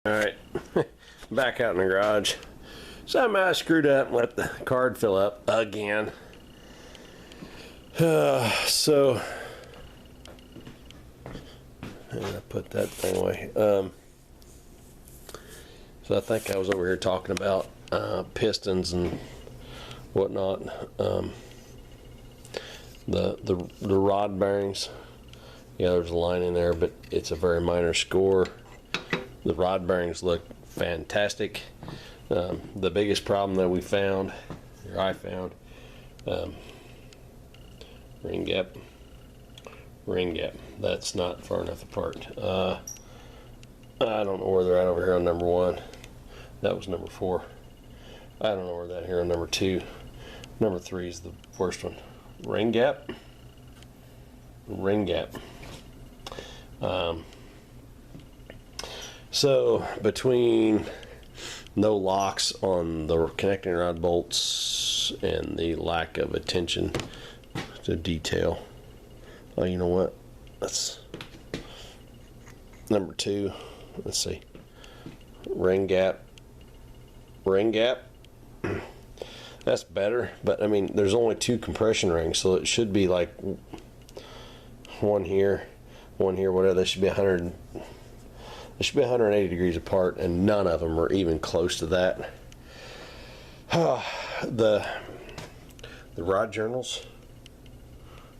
Alright, back out in the garage. Somehow I screwed up and let the card fill up again. So I put that thing away. So I think I was over here talking about pistons and whatnot. The rod bearings. Yeah, there's a line in there, but it's a very minor score. The rod bearings look fantastic. The biggest problem that we found, or I found, ring gap. That's not far enough apart. I don't know where they're at over here on number 1. That was number 4. I don't know where that here on number 2. Number 3 is the worst one. Ring gap. So between no locks on the connecting rod bolts and the lack of attention to detail, oh, you know what? That's number 2. Let's see. Ring gap. That's better, but I mean, there's only 2 compression rings, so it should be like one here, whatever. They should be 100. They should be 180 degrees apart, and none of them are even close to that. The rod journals,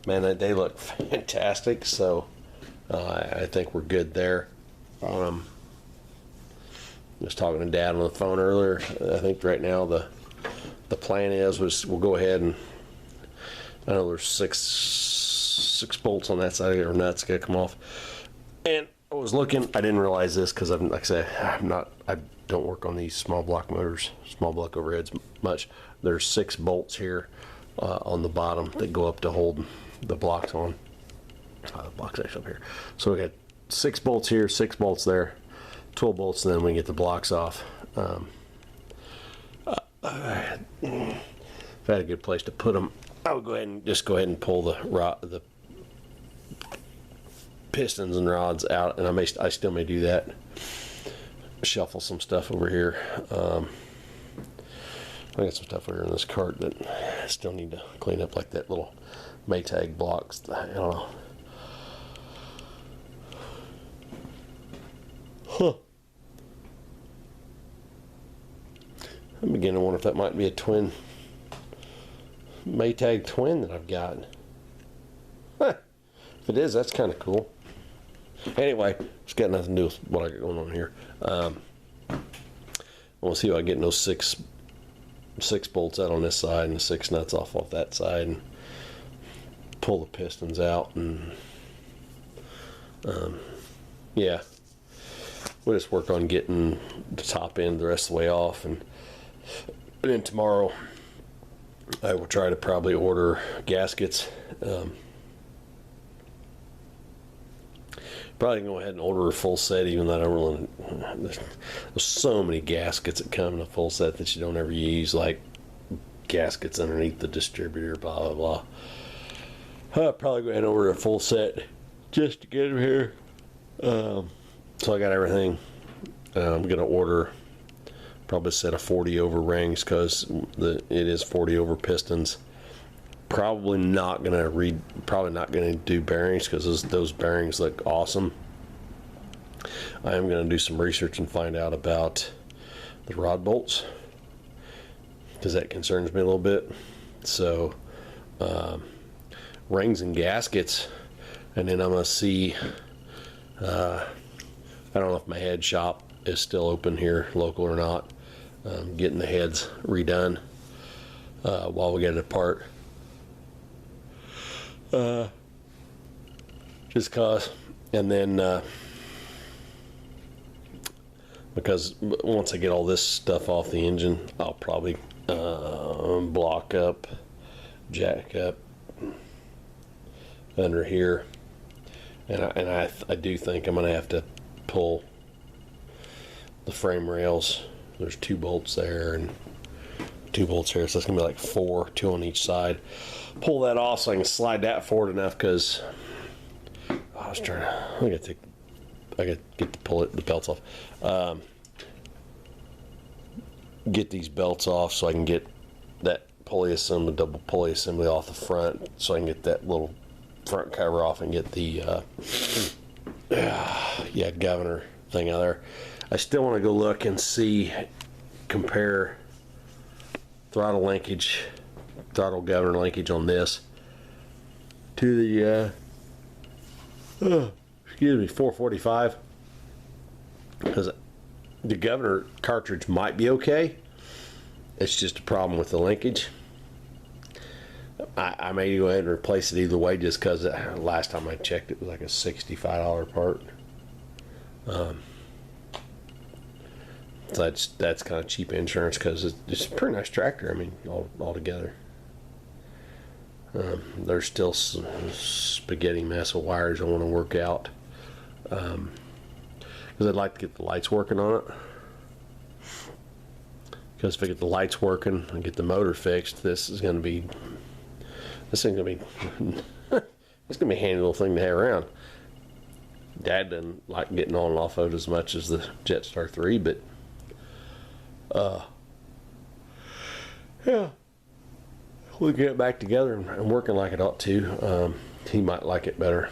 man, they look fantastic. So I think we're good there. I was talking to Dad on the phone earlier. I think right now the plan is we'll go ahead and, I know there's six bolts on that side or nuts gotta come off, and I was looking. I didn't realize this because like I said, I don't work on these small block motors, small block overheads much. There's 6 bolts here on the bottom that go up to hold the blocks on. The block's actually up here. So we got 6 bolts here, 6 bolts there, 12 bolts, and then we get the blocks off. If I had a good place to put them, I would go ahead and pull the pistons and rods out, and I still may do that. Shuffle some stuff over here. I got some stuff over here in this cart that I still need to clean up, like that little Maytag blocks. I don't know. I'm beginning to wonder if that might be a twin Maytag twin that I've got. If it is, that's kind of cool. Anyway, it's got nothing to do with what I got going on here. We'll see if I get those six bolts out on this side and the 6 nuts off that side, and pull the pistons out, and yeah, we'll just work on getting the top end the rest of the way off, and then tomorrow I will try to probably order gaskets. Probably go ahead and order a full set, even though I don't really. There's so many gaskets that come in a full set that you don't ever use, like gaskets underneath the distributor, blah blah blah. I'll probably go ahead and order a full set just to get them here. So I got everything. I'm gonna order probably a set of 40 over rings, because it is 40 over pistons. Probably not gonna do bearings, because those bearings look awesome. I am gonna do some research and find out about the rod bolts, because that concerns me a little bit. So rings and gaskets, and then I'm gonna see. I don't know if my head shop is still open here, local or not. Getting the heads redone while we get it apart. Just cause, and then because once I get all this stuff off the engine, I'll probably block up, jack up under here, and I do think I'm gonna have to pull the frame rails. There's 2 bolts there and 2 bolts here, so it's gonna be like 4, 2 on each side. Pull that off so I can slide that forward enough, because I gotta get the belts off. get these belts off so I can get that pulley assembly, double pulley assembly off the front, so I can get that little front cover off and get the yeah, governor thing out there. I still want to go look and see, compare throttle linkage, throttle governor linkage on this to the excuse me, 445, because the governor cartridge might be okay. It's just a problem with the linkage. I may go ahead and replace it either way, just because last time I checked it was like a $65 part. So that's kind of cheap insurance, because it's a pretty nice tractor. I mean, all together. There's still some spaghetti mess of wires I want to work out, because I'd like to get the lights working on it. Because if I get the lights working and get the motor fixed, this thing's gonna be it's gonna be a handy little thing to have around. Dad doesn't like getting on and off of it as much as the Jetstar 3, but yeah, we'll get it back together and working like it ought to. He might like it better,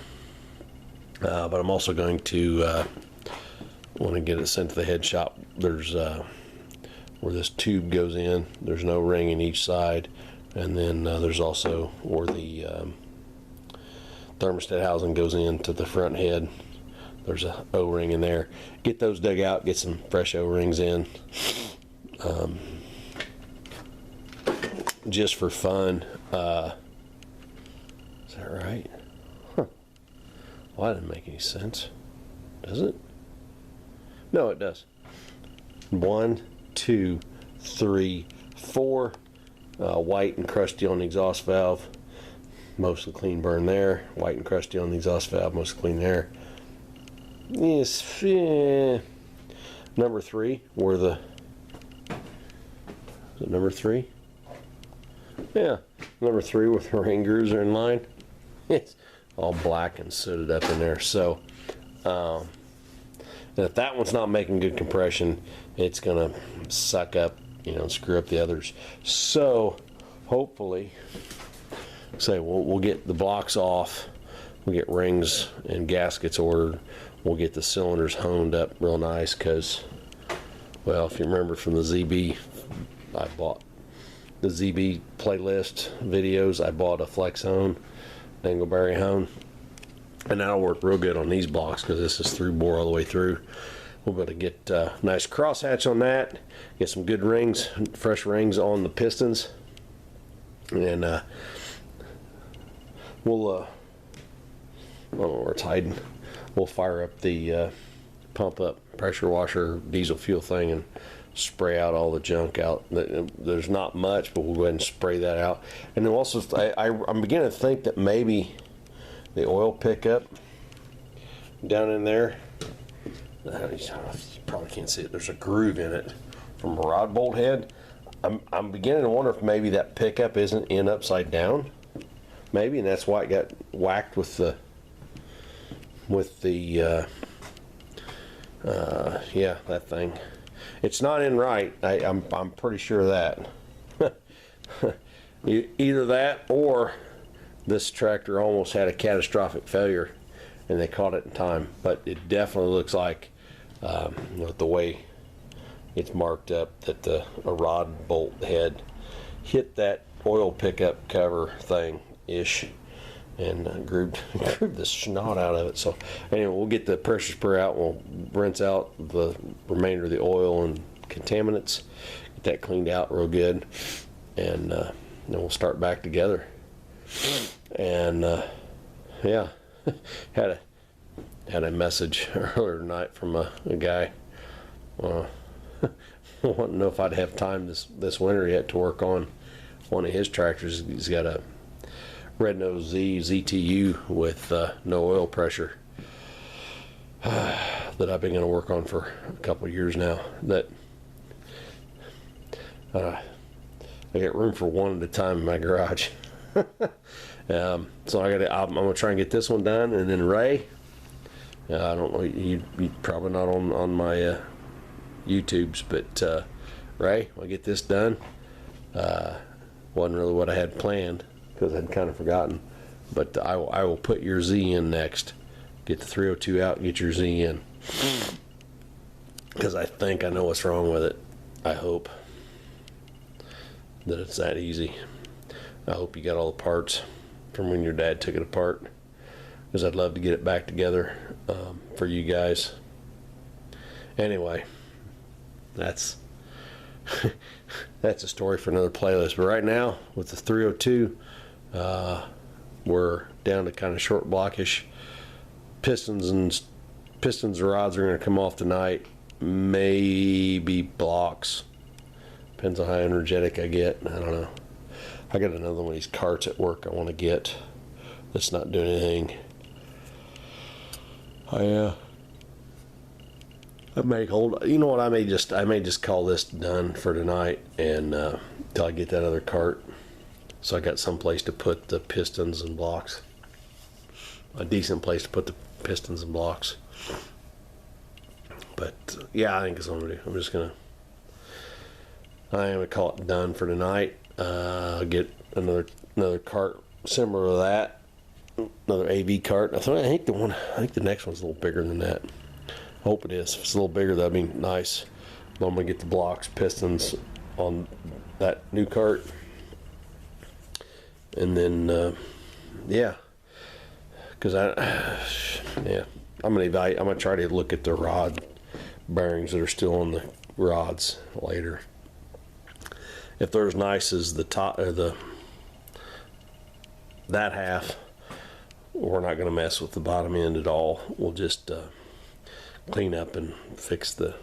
but I'm also going to want to get it sent to the head shop. There's where this tube goes in, there's no ring in each side, and then there's also where the thermostat housing goes into the front head. There's a O-ring in there. Get those dug out, get some fresh O-rings in, just for fun. Is that right? Huh. Well, that didn't make any sense, does it? No, it does. 1, 2, 3, 4. White and crusty on the exhaust valve, mostly clean burn there. White and crusty on the exhaust valve, mostly clean there. Yes, number 3, where the, is it number 3? Yeah, number 3 with the ring grooves are in line. It's all black and sooted up in there. So, and if that one's not making good compression, it's gonna suck up, and screw up the others. So hopefully, we'll get the blocks off, we'll get rings and gaskets ordered, we'll get the cylinders honed up real nice, because, well, if you remember from the ZB, I bought the ZB playlist videos, I bought a flex hone, dingleberry hone, and that'll work real good on these blocks, because this is through bore all the way through. We're going to get a nice crosshatch on that, get some good rings, fresh rings on the pistons, and we'll, I don't know where it's hiding, we'll fire up the pump up pressure washer diesel fuel thing and spray out all the junk out. There's not much, but we'll go ahead and spray that out. And then also, I'm beginning to think that maybe the oil pickup down in there, you probably can't see it, there's a groove in it from a rod bolt head. I'm beginning to wonder if maybe that pickup isn't in upside down, maybe, and that's why it got whacked with the yeah, that thing. It's not in right. I'm pretty sure of that. Either that, or this tractor almost had a catastrophic failure and they caught it in time. But it definitely looks like, with the way it's marked up, that a rod bolt head hit that oil pickup cover thing ish and grooved the snot out of it. So anyway, we'll get the pressure spray out, we'll rinse out the remainder of the oil and contaminants, get that cleaned out real good, and then we'll start back together. And yeah, had a message earlier tonight from a guy wanting to know if I'd have time this winter yet to work on one of his tractors. He's got a Red Nose Z ZTU with no oil pressure that I've been going to work on for a couple of years now. That I got room for one at a time in my garage. So I'm going to try and get this one done, and then Ray. I don't know, you probably not on my YouTubes, but Ray, I'll get this done. Wasn't really what I had planned because I'd kind of forgotten. But I will put your Z in next. Get the 302 out and get your Z in. Because I think I know what's wrong with it. I hope that it's that easy. I hope you got all the parts from when your dad took it apart. Because I'd love to get it back together for you guys. Anyway, that's that's a story for another playlist. But right now, with the 302, we're down to kind of short blockish. Pistons and rods are going to come off tonight. Maybe blocks. Depends on how energetic I get. I don't know. I got another one of these carts at work I want to get that's not doing anything. I may hold. You know what? I may just call this done for tonight, and till I get that other cart, so I got some place to put the pistons and blocks. A decent place to put the pistons and blocks. But yeah, I think that's what I'm gonna do. I am gonna call it done for tonight. I'll get another cart similar to that, another AV cart. I think the next one's a little bigger than that. I hope it is. If it's a little bigger, that'd be nice. But I'm gonna get the blocks, pistons on that new cart, and then yeah, because I'm gonna try to look at the rod bearings that are still on the rods later. If they're as nice as the top or that half, we're not going to mess with the bottom end at all. We'll just clean up and fix the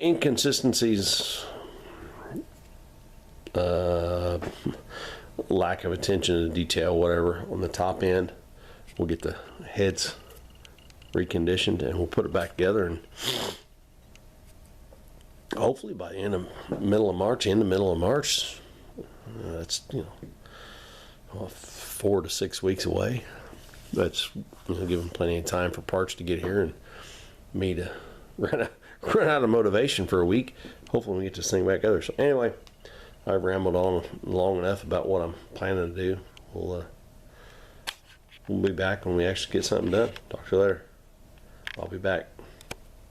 inconsistencies, lack of attention to detail, whatever, on the top end. We'll get the heads reconditioned and we'll put it back together, and hopefully by the middle of March, that's 4 to 6 weeks away. That's giving plenty of time for parts to get here and me to run out of motivation for a week. Hopefully we get this thing back together. So anyway, I've rambled on long enough about what I'm planning to do. We'll be back when we actually get something done. Talk to you later. I'll be back.